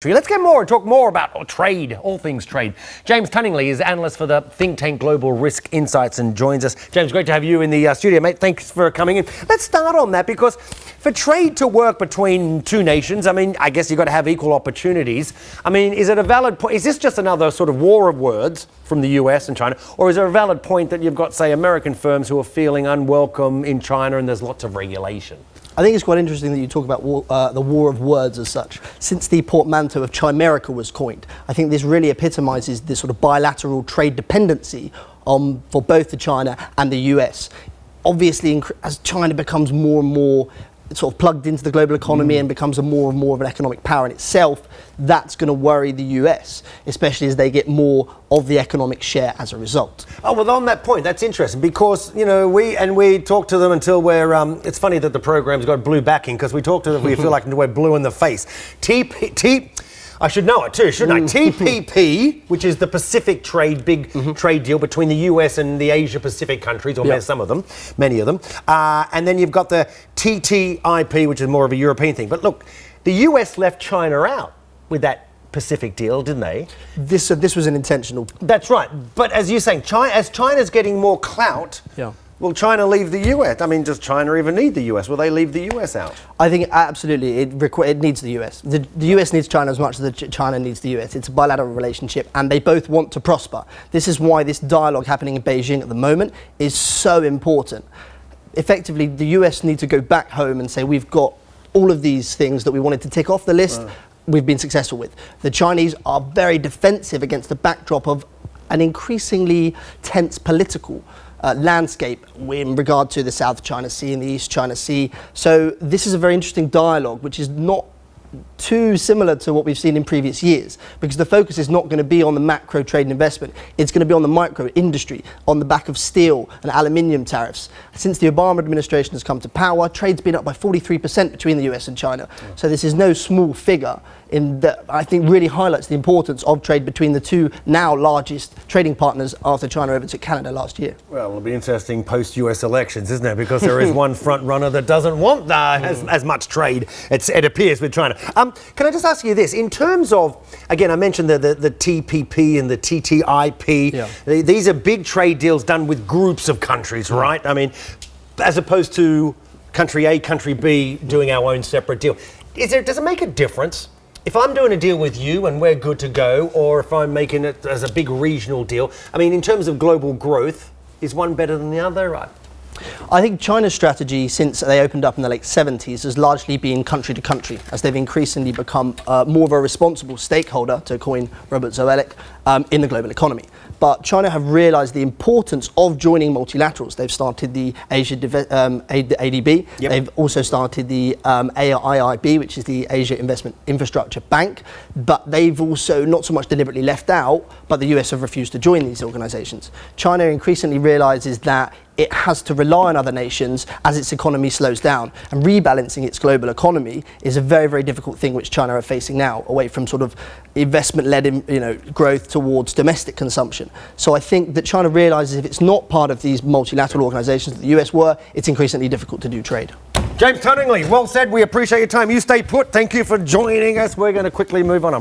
Let's get more and talk more about trade, all things trade. James Tunningley is analyst for the think tank Global Risk Insights and joins us. James, great to have you in the studio, mate. Thanks for coming in. Let's start on that because for trade to work between two nations, I guess you've got to have equal opportunities. Is it a valid point? Is this just another sort of war of words from the US and China? Or is there a valid point that you've got, say, American firms who are feeling unwelcome in China and there's lots of regulation? I think it's quite interesting that you talk about the war of words as such. Since the portmanteau of Chimerica was coined, I think this really epitomises this sort of bilateral trade dependency for both the China and the US. Obviously, as China becomes more and more sort of plugged into the global economy and becomes more and more of an economic power in itself, that's going to worry the US, especially as they get more of the economic share as a result. Oh, well, on that point, that's interesting because, we talk to them until we're, it's funny that the program's got blue backing because we talk to them, we feel like we're blue in the face. I should know it too, shouldn't I? TPP, which is the Pacific trade, trade deal between the US and the Asia Pacific countries, or some of them, many of them. And then you've got the TTIP, which is more of a European thing. But look, the US left China out with that Pacific deal, didn't they? This was an intentional. That's right. But as you're saying, as China's getting more clout, will China leave the US? Does China even need the US? Will they leave the US out? I think absolutely it needs the US. The US needs China as much as China needs the US. It's a bilateral relationship and they both want to prosper. This is why this dialogue happening in Beijing at the moment is so important. Effectively, the US need to go back home and say, we've got all of these things that we wanted to tick off the list, we've been successful with. The Chinese are very defensive against the backdrop of an increasingly tense political landscape in regard to the South China Sea and the East China Sea. So this is a very interesting dialogue, which is not too similar to what we've seen in previous years, because the focus is not going to be on the macro trade and investment. It's going to be on the micro industry, on the back of steel and aluminium tariffs. Since the Obama administration has come to power, trade's been up by 43% between the US and China. So this is no small figure that I think really highlights the importance of trade between the two now largest trading partners after China overtook Canada last year. Well, it'll be interesting post-US elections, isn't it? Because there is one front runner that doesn't want as much trade, it appears, with China. Can I just ask you this? In terms of, again, I mentioned the TPP and the TTIP. These are big trade deals done with groups of countries, right? As opposed to country A, country B doing our own separate deal. Does it make a difference if I'm doing a deal with you and we're good to go, or if I'm making it as a big regional deal? In terms of global growth, is one better than the other, right? I think China's strategy since they opened up in the late 70s has largely been country to country, as they've increasingly become more of a responsible stakeholder, to coin Robert Zoellick, in the global economy. But China have realised the importance of joining multilaterals. They've started the ADB. They've also started the AIIB, which is the Asia Investment Infrastructure Bank. But they've also not so much deliberately left out, but the US have refused to join these organisations. China increasingly realises that it has to rely on other nations as its economy slows down. And rebalancing its global economy is a very, very difficult thing which China are facing now, away from sort of investment-led growth towards domestic consumption. So I think that China realises if it's not part of these multilateral organisations that the US were, it's increasingly difficult to do trade. James Tunningley, well said. We appreciate your time. You stay put. Thank you for joining us. We're going to quickly move on.